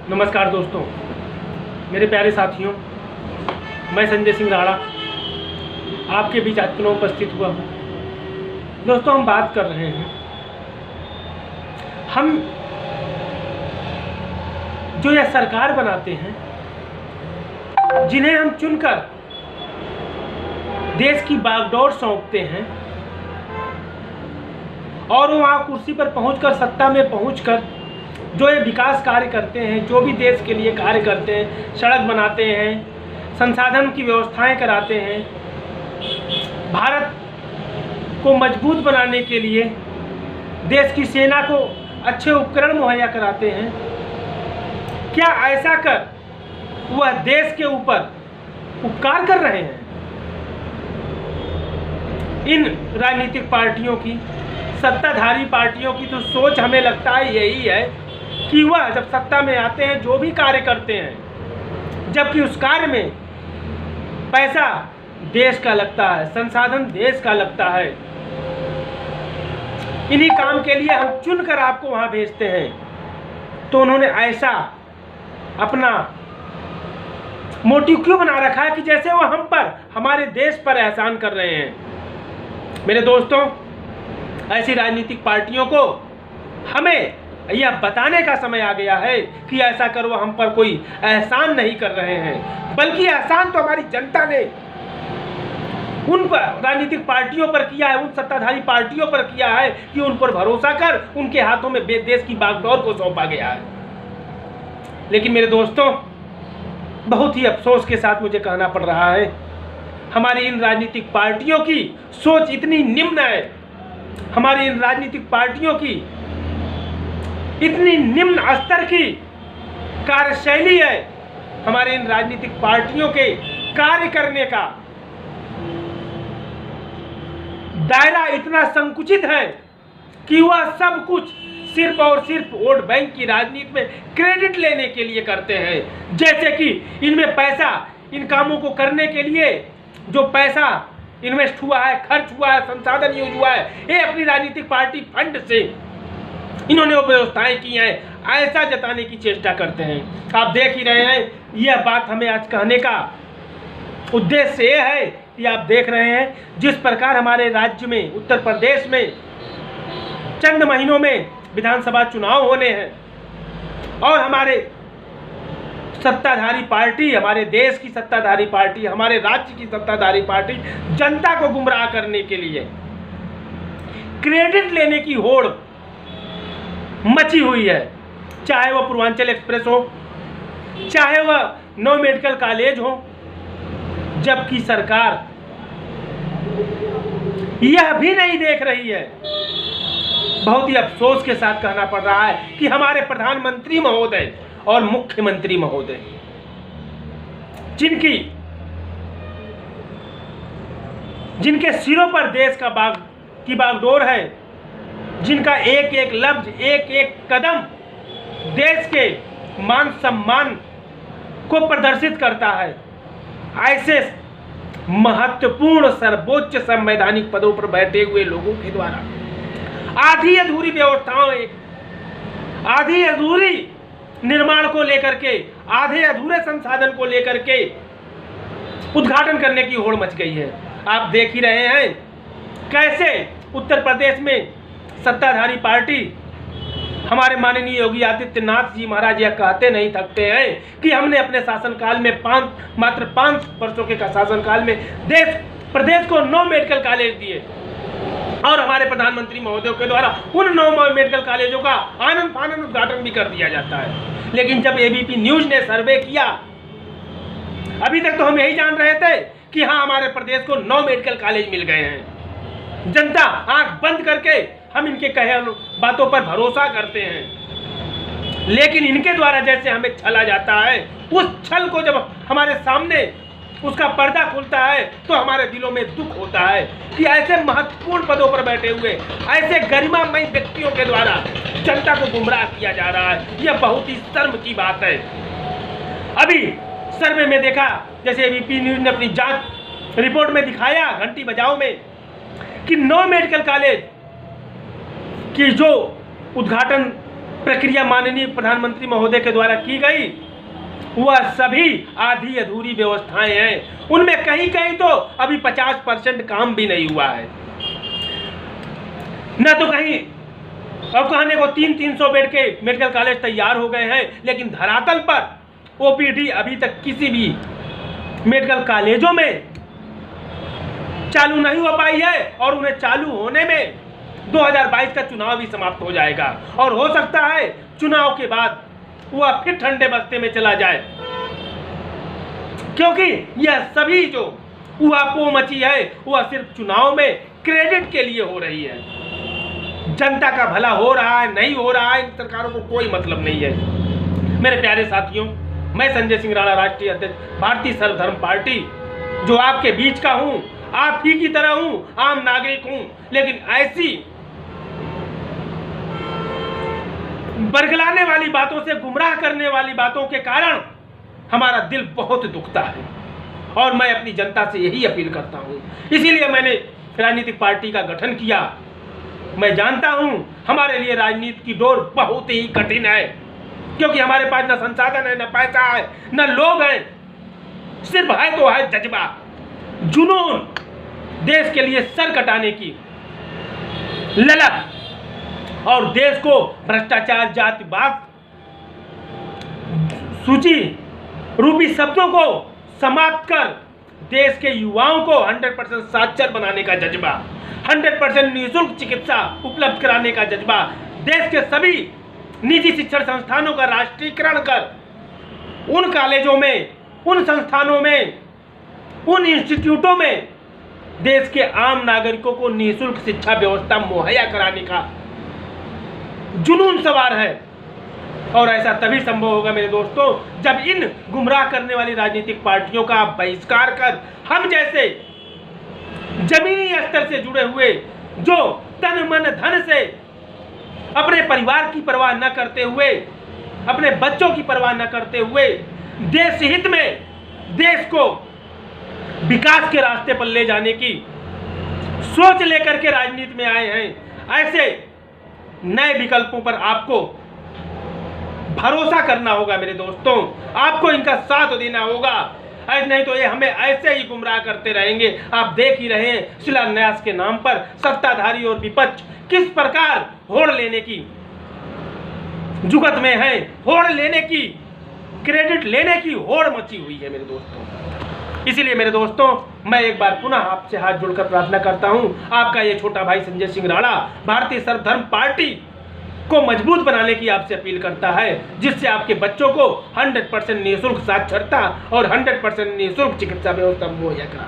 नमस्कार दोस्तों, मेरे प्यारे साथियों, मैं संजय सिंह राणा आपके बीच आज पुनः उपस्थित हुआ हूँ। दोस्तों, हम बात कर रहे हैं, हम जो यह सरकार बनाते हैं, जिन्हें हम चुनकर देश की बागडोर सौंपते हैं और वो वहाँ कुर्सी पर पहुंचकर, सत्ता में पहुंचकर जो ये विकास कार्य करते हैं, जो भी देश के लिए कार्य करते हैं, सड़क बनाते हैं, संसाधन की व्यवस्थाएं कराते हैं, भारत को मजबूत बनाने के लिए देश की सेना को अच्छे उपकरण मुहैया कराते हैं, क्या ऐसा कर वह देश के ऊपर उपकार कर रहे हैं? इन राजनीतिक पार्टियों की, सत्ताधारी पार्टियों की तो सोच हमें लगता है यही है कि वह जब सत्ता में आते हैं, जो भी कार्य करते हैं, जबकि उस कार्य में पैसा देश का लगता है, संसाधन देश का लगता है, इन्हीं काम के लिए हम चुनकर आपको वहां भेजते हैं, तो उन्होंने ऐसा अपना मोटिव क्यों बना रखा है कि जैसे वो हम पर, हमारे देश पर एहसान कर रहे हैं? मेरे दोस्तों, ऐसी राजनीतिक पार्टियों को हमें यह बताने का समय आ गया है कि ऐसा कर वो हम पर कोई एहसान नहीं कर रहे हैं, बल्कि एहसान तो हमारी जनता ने उन पर, राजनीतिक पार्टियों पर किया है, उन सत्ताधारी पार्टियों पर किया है कि उन पर भरोसा कर उनके हाथों में देश की बागडोर को सौंपा गया है। लेकिन मेरे दोस्तों, बहुत ही अफसोस के साथ मुझे कहना पड़ रहा है, हमारी इन राजनीतिक पार्टियों की सोच इतनी निम्न है, हमारी इन राजनीतिक पार्टियों की इतनी निम्न स्तर की कार्यशैली है, हमारे इन राजनीतिक पार्टियों के कार्य करने का दायरा इतना संकुचित है कि वह सब कुछ सिर्फ और सिर्फ वोट बैंक की राजनीति में क्रेडिट लेने के लिए करते हैं। जैसे कि इनमें पैसा, इन कामों को करने के लिए जो पैसा इन्वेस्ट हुआ है, खर्च हुआ है, संसाधन यूज हुआ है, ये अपनी राजनीतिक पार्टी फंड से इन्होंने वो व्यवस्थाएं की हैं, ऐसा जताने की चेष्टा करते हैं। आप देख ही रहे हैं, यह बात हमें आज कहने का उद्देश्य ये है कि आप देख रहे हैं जिस प्रकार हमारे राज्य में, उत्तर प्रदेश में चंद महीनों में विधानसभा चुनाव होने हैं और हमारे सत्ताधारी पार्टी, हमारे देश की सत्ताधारी पार्टी, हमारे राज्य की सत्ताधारी पार्टी जनता को गुमराह करने के लिए क्रेडिट लेने की होड़ मची हुई है। चाहे वह पूर्वांचल एक्सप्रेस हो, चाहे वह नौ मेडिकल कॉलेज हो, जबकि सरकार यह भी नहीं देख रही है। बहुत ही अफसोस के साथ कहना पड़ रहा है कि हमारे प्रधानमंत्री महोदय और मुख्यमंत्री महोदय, जिनके सिरों पर देश की बागडोर है, जिनका एक एक लफ्ज, एक एक कदम देश के मान सम्मान को प्रदर्शित करता है, ऐसे महत्वपूर्ण सर्वोच्च संवैधानिक पदों पर बैठे हुए लोगों के द्वारा आधी अधूरी व्यवस्थाओं, आधी अधूरी निर्माण को लेकर के, आधे अधूरे संसाधन को लेकर के उद्घाटन करने की होड़ मच गई है। आप देख ही रहे हैं कैसे उत्तर प्रदेश में सत्ताधारी पार्टी, हमारे माननीय योगी आदित्यनाथ जी महाराज यह कहते नहीं थकते हैं कि हमने अपने शासनकाल में मात्र 5 वर्षों के शासनकाल में प्रदेश को 9 मेडिकल कॉलेज दिए और हमारे प्रधानमंत्री महोदय के द्वारा उन 9 मेडिकल कॉलेजों का आनंद फानंद उद्घाटन भी कर दिया जाता है। लेकिन जब एबीपी न्यूज ने सर्वे किया, अभी तक तो हम यही जान रहे थे कि हाँ, हमारे प्रदेश को 9 मेडिकल कॉलेज मिल गए हैं। जनता आंख बंद करके हम इनके कहे बातों पर भरोसा करते हैं, लेकिन इनके द्वारा जैसे हमें छला जाता है, उस छल को जब हमारे सामने उसका पर्दा खुलता है तो हमारे दिलों में दुख होता है कि ऐसे महत्वपूर्ण पदों पर बैठे हुए ऐसे गरिमामय व्यक्तियों के द्वारा जनता को गुमराह किया जा रहा है। यह बहुत ही शर्म की बात है। अभी सर्वे में देखा, जैसे एबीपी न्यूज ने अपनी जांच रिपोर्ट में दिखाया घंटी बजाओ में, कि 9 मेडिकल कॉलेज की जो उद्घाटन प्रक्रिया माननीय प्रधानमंत्री महोदय के द्वारा की गई, वह सभी आधी अधूरी व्यवस्थाएं हैं। उनमें कहीं कहीं तो अभी 50% काम भी नहीं हुआ है। न तो कहीं अब कहने को 300 बेड के मेडिकल कॉलेज तैयार हो गए हैं, लेकिन धरातल पर ओपीडी अभी तक किसी भी मेडिकल कॉलेजों में चालू नहीं हो पाई है। और उन्हें चालू होने में 2022 का चुनाव भी समाप्त हो जाएगा और हो सकता है चुनाव के बाद वह फिर ठंडे बस्ते में चला जाए, क्योंकि यह सभी जो उहापोह मची है वह सिर्फ चुनाव में क्रेडिट के लिए हो रही है। जनता का भला हो रहा है नहीं हो रहा है, इन सरकारों को कोई मतलब नहीं है। मेरे प्यारे साथियों, मैं संजय सिंह राणा, राष्ट्रीय अध्यक्ष भारतीय सर्वधर्म पार्टी, जो आपके बीच का हूं, आप ही की तरह हूं, आम नागरिक हूं, लेकिन ऐसी बरगलाने वाली बातों से, गुमराह करने वाली बातों के कारण हमारा दिल बहुत दुखता है। और मैं अपनी जनता से यही अपील करता हूं, इसीलिए मैंने राजनीतिक पार्टी का गठन किया। मैं जानता हूं हमारे लिए राजनीति की डोर बहुत ही कठिन है, क्योंकि हमारे पास न संसाधन है, न पैसा है, न लोग हैं, सिर्फ है तो है जज्बा, जुनून, देश के लिए सर कटाने की ललक और देश को भ्रष्टाचार, जातिवाद, सूची रूपी शब्दों को समाप्त कर देश के युवाओं को 100% साक्षर बनाने का जज्बा, 100% निःशुल्क चिकित्सा उपलब्ध कराने का जज्बा, देश के सभी निजी शिक्षण संस्थानों का राष्ट्रीयकरण कर उन कॉलेजों में, उन संस्थानों में, उन इंस्टीट्यूटों में देश के आम नागरिकों को निःशुल्क शिक्षा व्यवस्था मुहैया कराने का जुनून सवार है। और ऐसा तभी संभव होगा मेरे दोस्तों, जब इन गुमराह करने वाली राजनीतिक पार्टियों का आप बहिष्कार कर हम जैसे जमीनी स्तर से जुड़े हुए, जो तन मन धन से अपने परिवार की परवाह न करते हुए, अपने बच्चों की परवाह न करते हुए, देश हित में देश को विकास के रास्ते पर ले जाने की सोच लेकर के राजनीति में आए हैं, ऐसे नए विकल्पों पर आपको भरोसा करना होगा मेरे दोस्तों, आपको इनका साथ देना होगा। ऐसे नहीं तो ये हमें ऐसे ही गुमराह करते रहेंगे। आप देख ही रहे हैं शिलान्यास के नाम पर सत्ताधारी और विपक्ष किस प्रकार होड़ लेने की जुगत में है, होड़ लेने की, क्रेडिट लेने की होड़ मची हुई है मेरे दोस्तों। इसीलिए मेरे दोस्तों, मैं एक बार पुनः आपसे हाथ जोड़कर प्रार्थना करता हूं, आपका ये छोटा भाई संजय सिंह राणा भारतीय सर्वधर्म पार्टी को मजबूत बनाने की आपसे अपील करता है, जिससे आपके बच्चों को 100% निःशुल्क साक्षरता और 100% निःशुल्क चिकित्सा व्यवस्था मुहैया करा।